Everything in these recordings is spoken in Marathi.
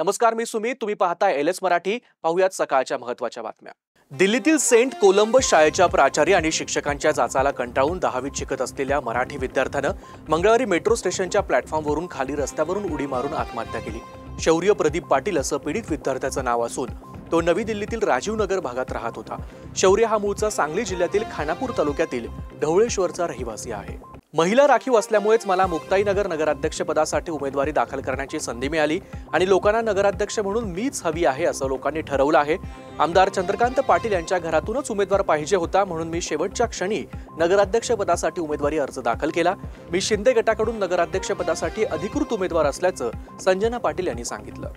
नमस्कार, मी सुमित. तुम्ही पाहताय एलएस मराठी. पाहुयात सकाळच्या महत्त्वाच्या बातम्या. दिल्लीतील सेंट कोलंबस शाळेच्या प्राचार्य आणि शिक्षकांच्या जाचाला कंटाळून 10वीत शिकत असलेल्या मराठी विद्यार्थ्यानं मंगळवारी मेट्रो स्टेशनच्या प्लॅटफॉर्मवरून खाली रस्त्यावरून उडी मारून आत्महत्या केली. शौर्य प्रदीप पाटील असं पीडित विद्यार्थ्याचं नाव असून तो नवी दिल्लीतील राजीवनगर भागात राहत होता. शौर्य हा मूळचा सांगली जिल्ह्यातील खानापूर तालुक्यातील ढवळेश्वरचा रहिवासी आहे. महिला राखीव असल्यामुळेच मला मुक्ताईनगर नगराध्यक्षपदासाठी उमेदवारी दाखल करण्याची संधी मिळाली आणि लोकांना नगराध्यक्ष म्हणून मीच हवी आहे असं लोकांनी ठरवलं आहे. आमदार चंद्रकांत पाटील यांच्या घरातूनच उमेदवार पाहिजे होता, म्हणून मी शेवटच्या क्षणी नगराध्यक्षपदासाठी उमेदवारी अर्ज दाखल केला. मी शिंदे गटाकडून नगराध्यक्षपदासाठी अधिकृत उमेदवार असल्याचं संजना पाटील यांनी सांगितलं.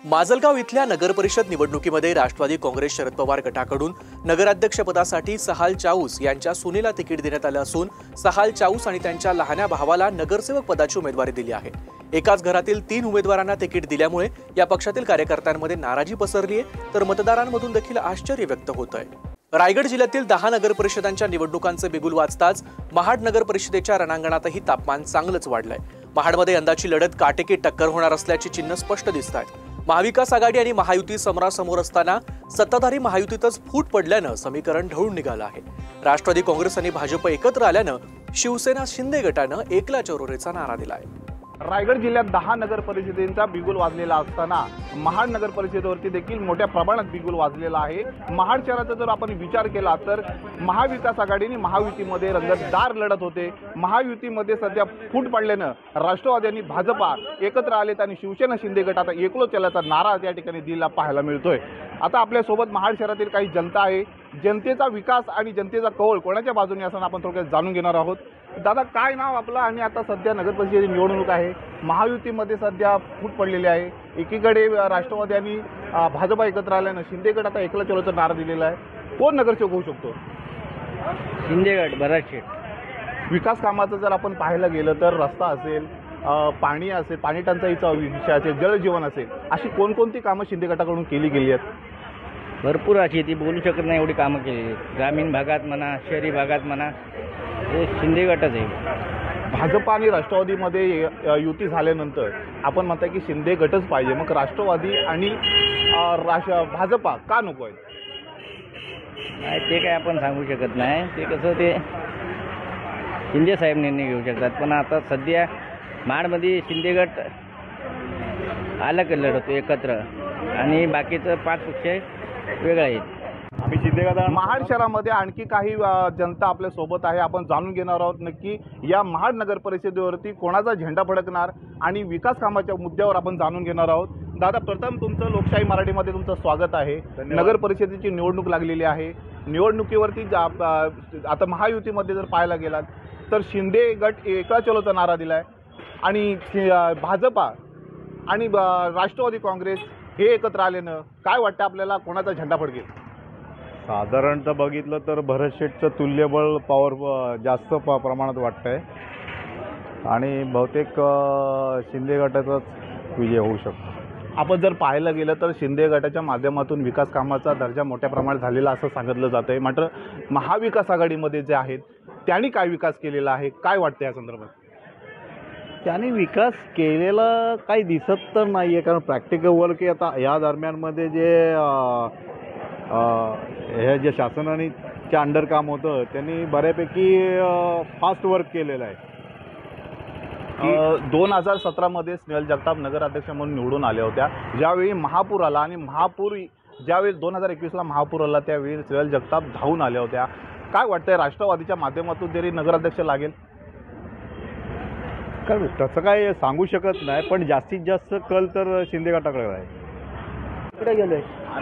माजलगाव इथल्या नगरपरिषद निवडणुकीमध्ये राष्ट्रवादी काँग्रेस शरद पवार गटाकडून नगराध्यक्षपदासाठी सहाल चाऊस यांच्या सुनेला तिकीट देण्यात आलं असून सहाल चाऊस आणि त्यांच्या लहान्या भावाला नगरसेवक पदाची उमेदवारी दिली आहे. एकाच घरातील 3 उमेदवारांना तिकीट दिल्यामुळे या पक्षातील कार्यकर्त्यांमध्ये नाराजी पसरली आहे, तर मतदारांमधून देखील आश्चर्य व्यक्त होत आहे. रायगड जिल्ह्यातील 10 नगरपरिषदांच्या निवडणुकांचे बिगुल वाजताच महाड नगर परिषदेच्या रणांगणातही तापमान चांगलंच वाढलंय. महाडमध्ये यंदाची लढत काटेकी टक्कर होणार असल्याची चिन्ह स्पष्ट दिसत आहेत. महाविकास आघाडी आणि महायुती समोरासमोर असताना सत्ताधारी महायुतीतच फूट पडल्यानं समीकरण ढवळून निघालं आहे. राष्ट्रवादी काँग्रेस आणि भाजप एकत्र आल्यानं शिवसेना शिंदे गटानं एकला चरोरेचा नारा दिलाय. रायगड जिल्ह्यात 10 नगर परिषदेचा बिगुल वाजलेला असताना महाड नगर परिषदेवरती देखील मोठ्या प्रमाणात बिगुल वाजलेला आहे. महाड शहराचा जर आपण विचार केला तर महाविकास आघाडी आणि महायुतीमध्ये रंगतदार लढत होते. महायुतीमध्ये सध्या फूट पडल्यानं राष्ट्रवादी आणि भाजपा एकत्र आलेत आणि शिवसेना शिंदे गट आता एकलो चलाचा नारा त्या ठिकाणी दिला पाहायला मिळतोय. आता आपल्यासोबत महाड शहरातील काही जनता आहे. जनतेचा विकास आणि जनतेचा कौल कोणाच्या बाजूने असं आपण थोडक्यात जाणून घेणार आहोत. दादा, काय नाव आपलं आणि आता सध्या नगर परिषदेची निवडणूक आहे. महायुतीमध्ये सध्या फूट पडलेली आहे. एकीकडे राष्ट्रवादी आणि भाजपा एकत्र आल्यानं शिंदे गट आता एकला चलोचा नारा दिलेला आहे. कोण नगरसेवक होऊ शकतो? शिंदे गट. बराचसे विकास कामाचं जर आपण पाहायला गेलं तर रस्ता असेल, पाणी असेल, पाणी टंचाईचा विषय असेल, जलजीवन असेल, अशी कोणकोणती कामं शिंदे गटाकडून केली गेली आहेत? भरपूर अशी ती बोलू शकत नाही एवढी कामं केली. ग्रामीण भागात म्हणा, शहरी भागात म्हणा, हे शिंदे गटच आहे. भाजपा आणि राष्ट्रवादीमध्ये युती झाल्यानंतर आपण म्हणताय की शिंदे गटच पाहिजे, मग राष्ट्रवादी आणि भाजपा का नको आहे? नाही, ते काय आपण सांगू शकत नाही. ते कसं ते शिंदे साहेब निर्णय घेऊ शकतात. पण आता सध्या महाडमध्ये शिंदे गट अलग लढतो एकत्र आणि बाकीचं 5 पक्ष वेगळे आहेत. आम्ही शिंदे गट. महाड शहरामध्ये आणखी काही जनता आपल्या सोबत आहे. आपण जाणून घेणार आहोत नक्की या महाड नगर परिषदेवरती कोणाचा झेंडा फडकणार आणि विकास कामाच्या मुद्द्यावर आपण जाणून घेणार आहोत. दादा, प्रथम तुमचं लोकशाही मराठीमध्ये तुमचं स्वागत आहे. नगर परिषदेची निवडणूक लागलेली आहे. निवडणुकीवरती आता महायुतीमध्ये जर पाहायला गेलात तर शिंदे गट एकला चलोचा नारा दिलाय आणि भाजपा आणि राष्ट्रवादी काँग्रेस हे एकत्र आल्यानं काय वाटतं आपल्याला, कोणाचा झेंडा फडकेल? साधारणतः बघितलं तर भरत शेठचं तुल्यबळ पॉवर जास्त प्रमाणात वाटतंय आणि बहुतेक शिंदे गटाचाच विजय होऊ शकतो. आपण जर पाहायला गेलं तर शिंदे गटाच्या माध्यमातून विकास कामाचा दर्जा मोठ्या प्रमाणात झालेला असं सांगितलं जात आहे. मात्र महाविकास आघाडीमध्ये जे आहेत त्यांनी काय विकास केलेला आहे, काय वाटतं या संदर्भात? त्यांनी विकास केलेला काही दिसत तर नाही आहे, कारण प्रॅक्टिकल वर्क आता या दरम्यानमध्ये हे जे शासनाने अंडर काम होतं त्यांनी बऱ्यापैकी फास्ट वर्क केलेलं आहे. 2017मध्ये स्नेहल जगताप नगराध्यक्ष म्हणून निवडून आल्या होत्या. ज्यावेळी महापूर आला आणि ज्यावेळी 2021ला महापूर आला त्यावेळी स्नेहल जगताप धावून आल्या होत्या. काय वाटतंय, राष्ट्रवादीच्या माध्यमातून जरी नगराध्यक्ष लागेल? कारण तसं काय सांगू शकत नाही, पण जास्तीत जास्त कल तर शिंदे गटाकडे आहे.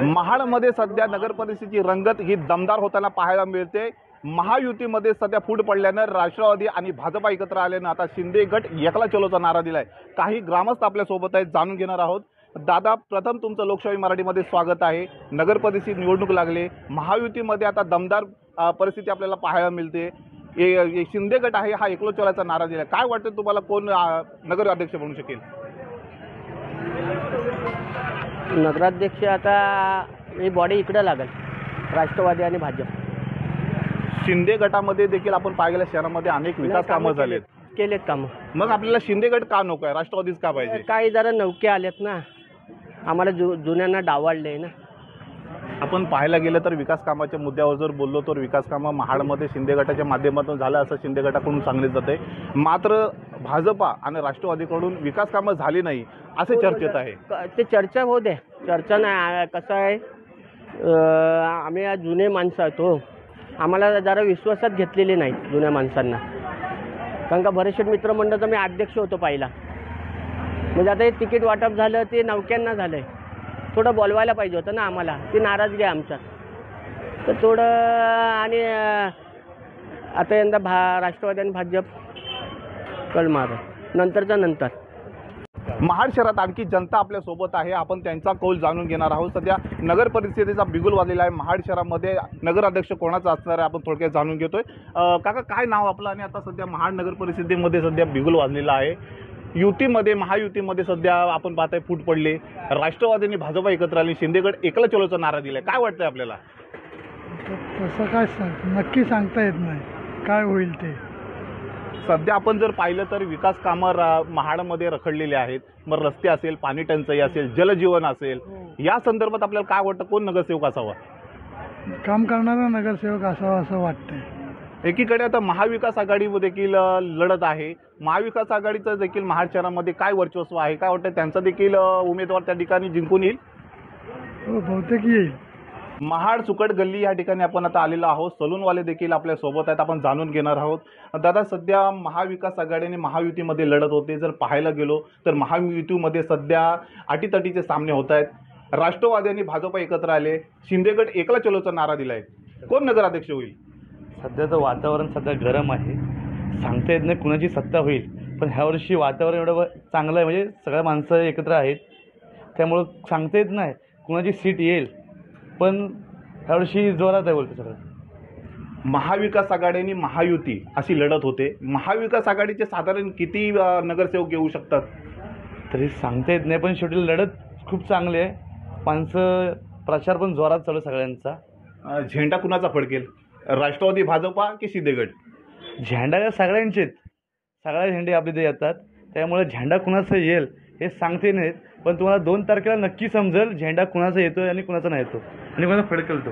महाडमध्ये सध्या नगर परिषदेची रंगत ही दमदार होताना पाहायला मिळते. महायुतीमध्ये सध्या फूट पडल्यानं राष्ट्रवादी आणि भाजपा एकत्र आल्यानं आता शिंदे गट एकला चलोचा नारा दिलाय. काही ग्रामस्थ आपल्यासोबत आहेत, जाणून घेणार आहोत. दादा, प्रथम तुमचं लोकशाही मराठीमध्ये स्वागत आहे. नगर परिषद निवडणूक लागले. महायुतीमध्ये आता दमदार परिस्थिती आपल्याला पाहायला मिळते. शिंदे गट आहे हा एकलो चलाचा नारा दिला. काय वाटतं तुम्हाला, कोण नगराध्यक्ष बनू शकेल? नगराध्यक्ष आता ही बॉडी इकडे लागेल, राष्ट्रवादी आणि भाजप. शिंदे गटामध्ये देखील आपण पाहिलेलं शहरामध्ये अनेक विकास कामं झालेत, केलेत कामं. मग आपल्याला शिंदे गट का नको आहे, राष्ट्रवादीच का पाहिजे? काही जरा नौके आलेत ना, आम्हाला जुन्यांना डावललं आहे ना. आपण पाहायला गेलं तर विकास कामाच्या मुद्द्यावर जर बोललो तर विकास कामं महाडमध्ये शिंदे गटाच्या माध्यमातून झालं असं शिंदे गटाकडून सांगले जाते. मात्र भाजपा आणि राष्ट्रवादीकडून विकास कामं झाली नाही असे चर्चेत आहे. ते चर्चा होऊ दे, चर्चा नाही. कसं आहे, आम्ही आज जुने माणसं आहोत, आम्हाला जरा विश्वासात घेतलेले नाहीत जुन्या माणसांना. कारण का भरतशेठ मित्रमंडळाचा मी अध्यक्ष होतो पहिला. म्हणजे आता हे तिकीट वाटप झालं ते नौक्यांना झालं आहे. थोडं बोलवायला पाहिजे होतं ना आम्हाला. ती नाराजगी आहे आमच्यात. तर थोडं आणि आता यंदा राष्ट्रवादी आणि भाजप कल मार नंतरच्या नंतर. महाड शहरात आणखी जनता आपल्या सोबत आहे. आपण त्यांचा कौल जाणून घेणार आहोत. सध्या नगर परिषदेचा बिगुल वाजलेला आहे. महाड शहरामध्ये नगराध्यक्ष कोणाचा असणार आहे आपण थोडक्यात जाणून घेतोय. काका, काय नाव आपलं आणि आता सध्या महाड नगर परिषदेमध्ये सध्या बिगुल वाजलेला आहे. युतीमध्ये, महायुतीमध्ये सध्या आपण पाहताय फूट पडले. राष्ट्रवादीने भाजपा एकत्र आली, शिंदेगड एकला चलोचा नारा दिलाय. काय वाटतंय आपल्याला? तसं काय नक्की सांगता येत नाही काय होईल ते. सध्या आपण जर पाहिलं तर विकास कामं महाडमध्ये रखडलेले आहेत. मग रस्ते असेल, पाणी टंचाई असेल, जलजीवन असेल, या संदर्भात आपल्याला काय वाटतं, कोण नगरसेवक असावा? काम करणारा नगरसेवक असावा असं वाटतंय. एकीकडे आता महाविकास आघाडी देखील लढत आहे. महाविकास आघाडीचं देखील महाड शहरामध्ये काय वर्चस्व आहे, काय वाटतं, त्यांचा देखील उमेदवार त्या ठिकाणी जिंकून येईल? हो, बहुतेक येईल. महाड सुकट गल्ली या ठिकाणी आपण आता आलेलो आहोत. सलूनवाले देखील आपल्या सोबत आहेत, आपण जाणून घेणार आहोत. दादा, सध्या महाविकास आघाडी आणि महायुतीमध्ये लढत होते. जर पाहायला गेलो तर महायुतीमध्ये सध्या अटीतटीचे सामने होत आहेत. राष्ट्रवादी आणि भाजपा एकत्र आले, शिंदेगड एकला चलोचा नारा दिलाय. कोण नगराध्यक्ष होईल? सध्याचं वातावरण सध्या गरम आहे, सांगता येत नाही कुणाची सत्ता होईल. पण ह्यावर्षी वातावरण एवढं चांगलं आहे, म्हणजे सगळ्या माणसं एकत्र आहेत, त्यामुळं सांगता येत नाही कुणाची सीट येईल. पण ह्यावर्षी जोरात आहे बोलतो सगळं. महाविकास आघाडी आणि महायुती अशी लढत होते. महाविकास आघाडीचे साधारण किती नगरसेवक येऊ शकतात तरी सांगता येत नाही, पण शेवटी लढत खूप चांगली आहे. माणसं प्रचार पण जोरात चालू सगळ्यांचा. झेंडा कुणाचा फडकेल, राष्ट्रवादी, भाजपा की शिंदेगड? झेंडा या सगळ्यांचेच, सगळ्या झेंडे आपले ते येतात, त्यामुळे झेंडा कुणाचं येईल हे सांगते नाहीत. पण तुम्हाला 2 तारखेला नक्की समजेल झेंडा कुणाचा येतो आणि कुणाचा नाही येतो आणि कुणाचा फडकेल तो.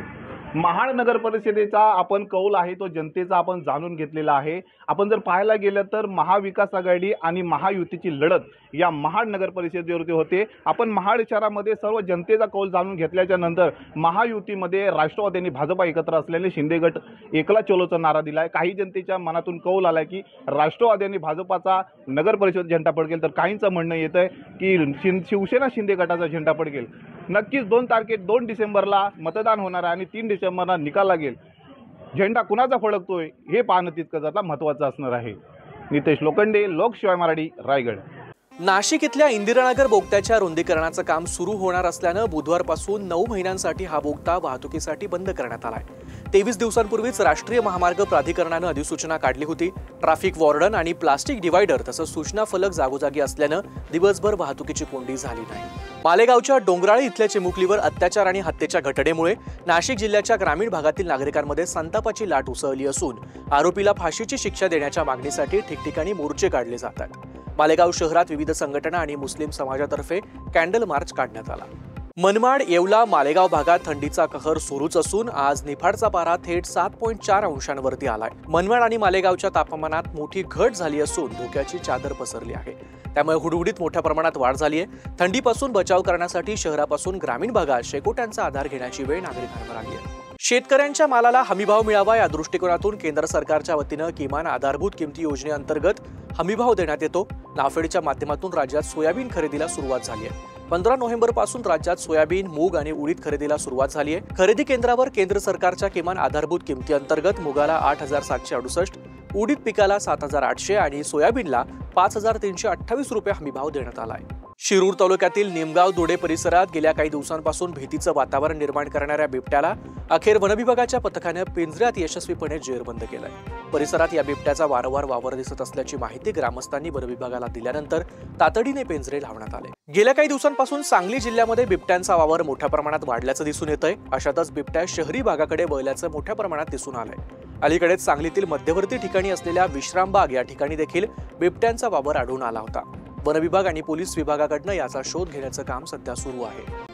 महाड नगर परिषदेचा आपण कौल आहे तो जनतेचा आपण जाणून घेतलेला आहे. आपण जर पाहायला गेलं तर महाविकास आघाडी आणि महायुतीची लढत या महाड नगर परिषदेवरती होते. आपण महाड शहरामध्ये सर्व जनतेचा कौल जाणून घेतल्याच्या नंतर महायुतीमध्ये राष्ट्रवादी आणि भाजपा एकत्र असल्याने शिंदेगड एकला चलोचा नारा दिलाय. काही जनतेच्या मनातून कौल आलाय की राष्ट्रवादी आणि भाजपाचा नगर परिषद झेंडा पडकेल, तर काहींचं म्हणणं येत आहे की शिवसेना शिंदे गटाचा झेंडा पडकेल. नक्कीच 2 डिसेंबरला मतदान होणार आहे आणि 3 डिसेंबरला निकाल लागेल. झेंडा कुणाचा फडकतोय हे पाहणं तितकं जाता महत्त्वाचं असणार आहे. नितेश लोखंडे, लोकशिवाय मराठी, रायगड. नाशिक इथल्या इंदिरानगर बोगद्याच्या रुंदीकरणाचं काम सुरू होणार असल्यानं बुधवारपासून 9 महिन्यांसाठी हा बोगदा वाहतुकीसाठी बंद करण्यात आलाय. 23 दिवसांपूर्वीच राष्ट्रीय महामार्ग प्राधिकरणानं अधिसूचना काढली होती. ट्रॅफिक वॉर्डन आणि प्लास्टिक डिवायडर तसंच सूचना फलक जागोजागी असल्यानं दिवसभर वाहतुकीची कोंडी झाली नाही. मालेगावच्या डोंगराळी इथल्या चिमुकलीवर अत्याचार आणि हत्येच्या घटनेमुळे नाशिक जिल्ह्याच्या ग्रामीण भागातील नागरिकांमध्ये संतापाची लाट उसळली असून आरोपीला फाशीची शिक्षा देण्याच्या मागणीसाठी ठिकठिकाणी मोर्चे काढले जातात. मालेगाव शहरात विविध संघटना आणि मुस्लिम समाजातर्फे कॅन्डल मार्च काढण्यात आला. मनमाड, येवला, मालेगाव भागात थंडीचा कहर सुरूच असून आज निफाडचा पारा थेट 7.4 अंशांवरती आलाय. मनमाड आणि मालेगावच्या तापमानात मोठी घट झाली असून धोक्याची चादर पसरली आहे. त्यामुळे हुडहुडीत मोठ्या प्रमाणात वाढ झाली आहे. थंडीपासून बचाव करण्यासाठी शहरापासून ग्रामीण भागात शेकोट्यांचा आधार घेण्याची वेळ नागरिकांवर आली आहे. शेतकऱ्यांच्या मालाला हमीभाव मिळावा या दृष्टिकोनातून केंद्र सरकारच्या वतीनं किमान आधारभूत किमती योजनेअंतर्गत हमीभाव देण्यात येतो. नाफेडच्या माध्यमातून राज्यात सोयाबीन खरेदीला सुरुवात झाली आहे. 15 नोव्हेंबरपासून राज्यात सोयाबीन, मूग आणि उडीद खरेदीला सुरुवात झाली आहे. खरेदी केंद्रावर केंद्र सरकारच्या किमान आधारभूत किमतीअंतर्गत मुगाला 8,768, उडीद पिकाला 7,800 आणि सोयाबीनला 5,328 रुपये हमीभाव देण्यात आला आहे. शिरूर तालुक्यातील निमगाव दोडे परिसरात गेल्या काही दिवसांपासून भीतीचं वातावरण निर्माण करणाऱ्या बिबट्याला अखेर वनविभागाच्या पथकाने पिंजऱ्यात यशस्वीपणे जेरबंद केलंय. परिसरात या बिबट्याचा वारंवार वावर दिसत असल्याची माहिती ग्रामस्थांनी वनविभागाला दिल्यानंतर तातडीने पिंजरे लावण्यात आले. गेल्या काही दिवसांपासून सांगली जिल्ह्यामध्ये बिबट्यांचा वावर मोठ्या प्रमाणात वाढल्याचं दिसून येतंय. अशातच बिबट्या शहरी भागाकडे वळल्याचं मोठ्या प्रमाणात दिसून आलंय. अलीकडेच सांगलीतील मध्यवर्ती ठिकाणी असलेल्या विश्रामबाग या ठिकाणी देखील बिबट्यांचा वावर आढळून आला होता. वनविभाग आणि पोलीस विभागाकडनं याचा शोध घेण्याचं काम सध्या सुरू आहे.